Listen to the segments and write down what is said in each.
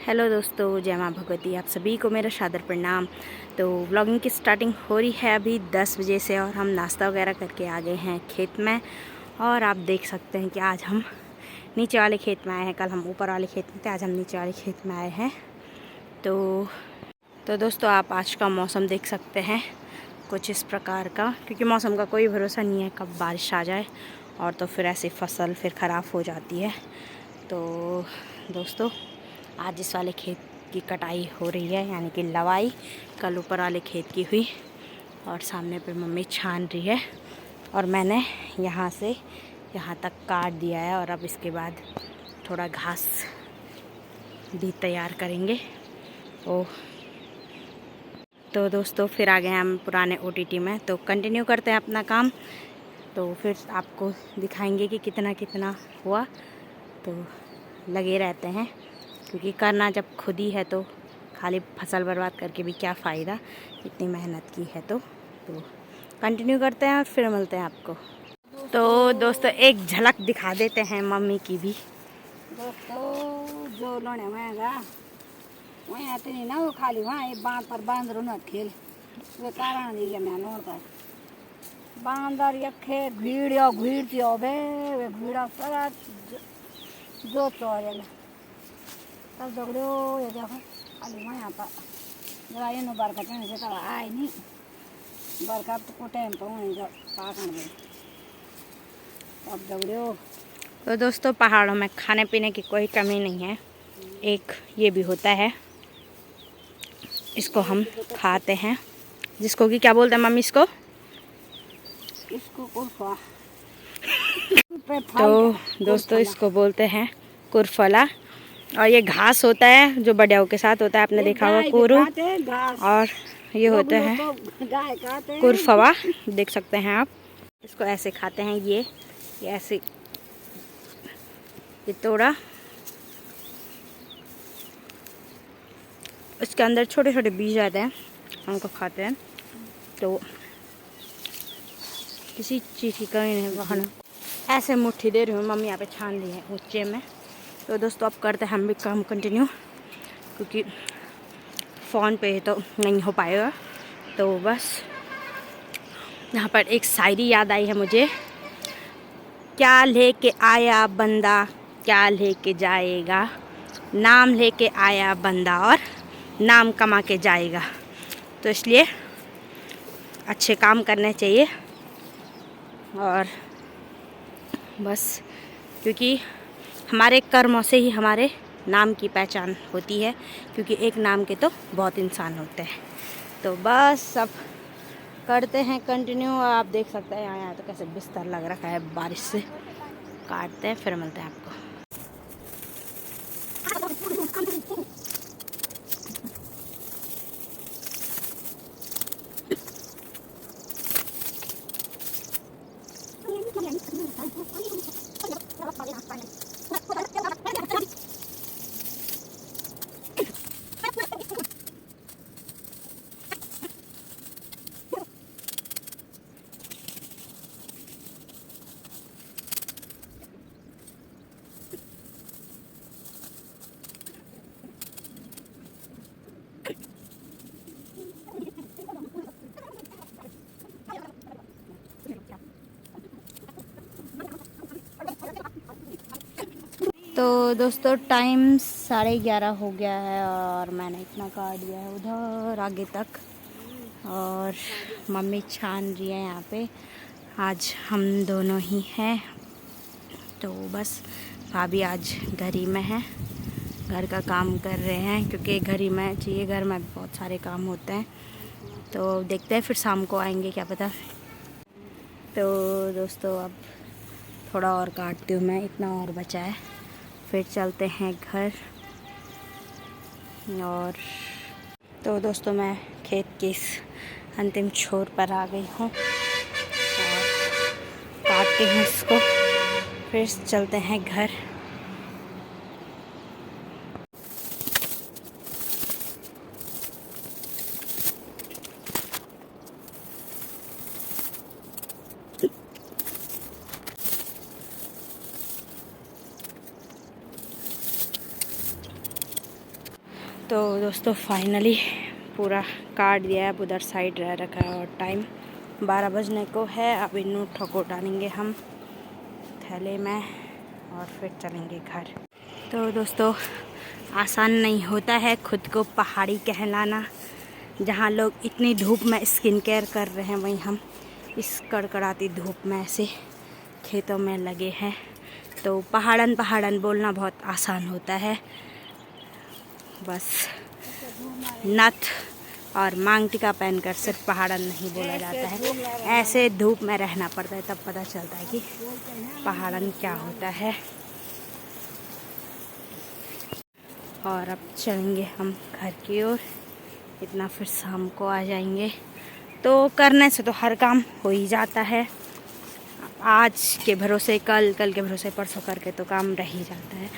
Hello दोस्तों, जय माँ भगवती। आप सभी को मेरा सादर प्रणाम। तो व्लॉगिंग की स्टार्टिंग हो रही है अभी 10 बजे से और हम नाश्ता वगैरह करके आ गए हैं खेत में। और आप देख सकते हैं कि आज हम नीचे वाले खेत में आए हैं। कल हम ऊपर वाले खेत में थे, आज हम नीचे वाले खेत में आए हैं। तो दोस्तों, आप आज का मौसम देख सकते हैं कुछ इस प्रकार का, क्योंकि मौसम का कोई भरोसा नहीं है कब बारिश आ जाए और तो फिर ऐसी फसल फिर ख़राब हो जाती है। तो दोस्तों, आज इस वाले खेत की कटाई हो रही है, यानी कि लवाई। कल ऊपर वाले खेत की हुई और सामने पे मम्मी छान रही है और मैंने यहाँ से यहाँ तक काट दिया है। और अब इसके बाद थोड़ा घास भी तैयार करेंगे। तो दोस्तों, फिर आ गए हम पुराने ओटीटी में, तो कंटिन्यू करते हैं अपना काम। तो फिर आपको दिखाएंगे कि कितना कितना हुआ। तो लगे रहते हैं, क्योंकि करना जब खुद ही है तो खाली फसल बर्बाद करके भी क्या फ़ायदा, इतनी मेहनत की है। तो कंटिन्यू करते हैं और फिर मिलते हैं आपको। तो दोस्तों, एक झलक दिखा देते हैं मम्मी की भी। दोस्तों, जो लोने महंगा वहीं आते नहीं ना, वो खाली वहाँ एक बांध पर बांदर न खेल वे कारण दिया मैं नोड़ता बांदर यखे घीड़ियो घीड़तियो बे वे घीड़ा सारा जो चोरेला तब दगड़ो ये देखो खाली वहाँ पर जरा ये नो बरकत नहीं से तब आए नहीं बरकत को टाइम पर वहीं जो पाकन गए तब दगड़ो। तो दोस्तों, पहाड़ों में खाने पीने की कोई कमी नहीं है। एक ये भी होता है, इसको हम खाते हैं, जिसको कि क्या बोलते हैं मम्मी इसको कुरफा। तो दोस्तों, इसको बोलते हैं कुरफला। और ये घास होता है जो बड़ियाओं के साथ होता है, आपने देखा होगा कुरु। और ये होते हैं कुरफवा, देख सकते हैं आप। इसको ऐसे खाते हैं, ये ऐसे ये तोड़ा, इसके अंदर छोटे छोटे बीज आते हैं, उनको खाते हैं। तो किसी चीज़ की कमी नहीं वहाँ। ऐसे मुट्ठी दे रही हूँ, मम्मी यहाँ पे छान ली है ऊँचे में। तो दोस्तों, अब करते हैं हम भी काम कंटिन्यू, क्योंकि फ़ोन पे तो नहीं हो पाएगा। तो बस यहाँ पर एक शायरी याद आई है मुझे। क्या लेके आया बंदा क्या लेके जाएगा, नाम लेके आया बंदा और नाम कमा के जाएगा। तो इसलिए अच्छे काम करने चाहिए। और बस, क्योंकि हमारे कर्मों से ही हमारे नाम की पहचान होती है, क्योंकि एक नाम के तो बहुत इंसान होते हैं। तो बस सब करते हैं कंटिन्यू। आप देख सकते हैं यहाँ तो कैसे बिस्तर लग रखा है बारिश से। काटते हैं, फिर मिलते हैं आपको। तो दोस्तों, टाइम 11:30 हो गया है और मैंने इतना काट दिया है उधर आगे तक। और मम्मी छान रही है यहाँ पे। आज हम दोनों ही हैं। तो बस भाभी आज घर ही में है, घर का काम कर रहे हैं, क्योंकि घर ही में चाहिए, घर में बहुत सारे काम होते हैं। तो देखते हैं, फिर शाम को आएंगे क्या पता। तो दोस्तों, अब थोड़ा और काटती हूँ मैं, इतना और बचा है, फिर चलते हैं घर। और तो दोस्तों, मैं खेत के इस अंतिम छोर पर आ गई हूँ और काटती हूँ इसको, फिर चलते हैं घर। तो दोस्तों फाइनली पूरा काट दिया है, अब उधर साइड रह रखा है और टाइम 12 बजने को है। अब इन ठोको डालेंगे हम थैले में और फिर चलेंगे घर। तो दोस्तों आसान नहीं होता है खुद को पहाड़ी कहलाना। जहाँ लोग इतनी धूप में स्किन केयर कर रहे हैं, वहीं हम इस कड़कड़ाती धूप में ऐसे खेतों में लगे हैं। तो पहाड़न पहाड़न बोलना बहुत आसान होता है, बस नथ और मांग टीका पहनकर सिर्फ पहाड़न नहीं बोला जाता है, ऐसे धूप में रहना पड़ता है, तब पता चलता है कि पहाड़न क्या होता है। और अब चलेंगे हम घर की ओर, इतना फिर शाम को आ जाएंगे। तो करने से तो हर काम हो ही जाता है, आज के भरोसे कल, कल के भरोसे परसों करके तो काम रह ही जाता है।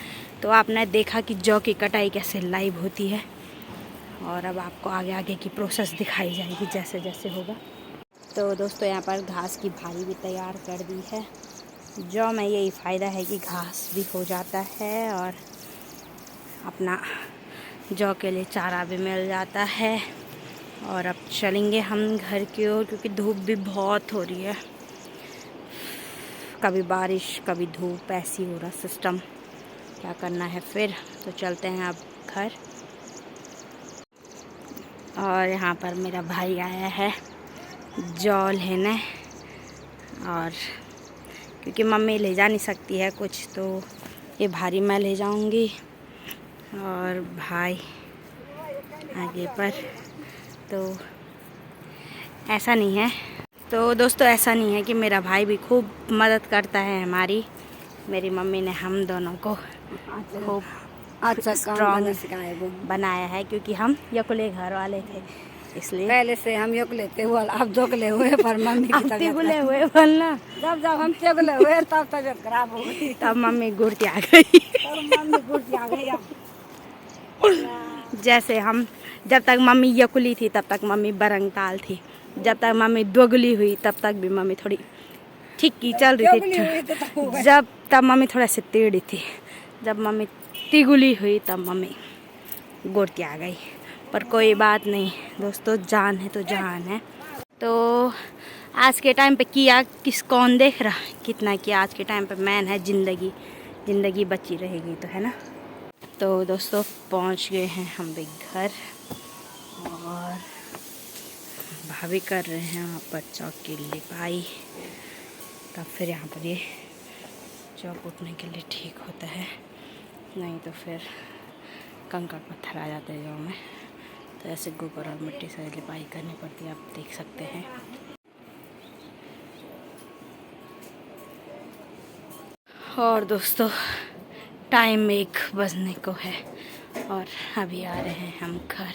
तो आपने देखा कि जौ की कटाई कैसे लाइव होती है, और अब आपको आगे आगे की प्रोसेस दिखाई जाएगी जैसे जैसे होगा। तो दोस्तों यहाँ पर घास की भारी भी तैयार कर दी है। जौ में यही फ़ायदा है कि घास भी हो जाता है और अपना जौ के लिए चारा भी मिल जाता है। और अब चलेंगे हम घर की ओर, क्योंकि धूप भी बहुत हो रही है, कभी बारिश कभी धूप, ऐसी हो रहा सिस्टम, क्या करना है फिर। तो चलते हैं अब घर। और यहाँ पर मेरा भाई आया है जौ लेने, और क्योंकि मम्मी ले जा नहीं सकती है कुछ, तो ये भारी मैं ले जाऊंगी और भाई आगे पर। तो ऐसा नहीं है, तो दोस्तों ऐसा नहीं है कि मेरा भाई भी खूब मदद करता है हमारी, मेरी मम्मी ने हम दोनों को खूब अच्छा स्ट्रॉन्ग बनाया है, क्योंकि हम यकुले घर वाले थे, इसलिए पहले से हम युगले थे, वो अब दोगले हुए, पर मम्मी की तबीयत गुले हुए बोलना। जब हम चगले हुए तब तबीयत खराब हो गई, तब मम्मी गुड़ती आ गई। और मम्मी गुड़ती आ गई। जैसे हम, जब तक मम्मी यकुली थी तब तक मम्मी बरंगताल थी, जब तक मम्मी दोगली हुई तब तक भी मम्मी थोड़ी ठीक की चल रही थी, तब मम्मी थोड़ा सी टेढ़ी थी, जब मम्मी तिगुली हुई तब मम्मी गुड़ती आ गई। पर कोई बात नहीं दोस्तों, जान है तो जान है। तो आज के टाइम पे किया किस कौन देख रहा, कितना किया, आज के टाइम पे मैन है, ज़िंदगी बची रहेगी तो, है ना। तो दोस्तों पहुंच गए हैं हम भी घर, और भाभी कर रहे हैं वहाँ पर चौक की लिपाई, तब फिर यहाँ पर ये चौक उठने के लिए ठीक होता है, नहीं तो फिर कंकड़ पत्थर आ जाते हैं जौ में, तो ऐसे गोबर और मिट्टी से लिपाई करनी पड़ती है, आप देख सकते हैं। और दोस्तों टाइम 1 बजने को है और अभी आ रहे हैं हम घर।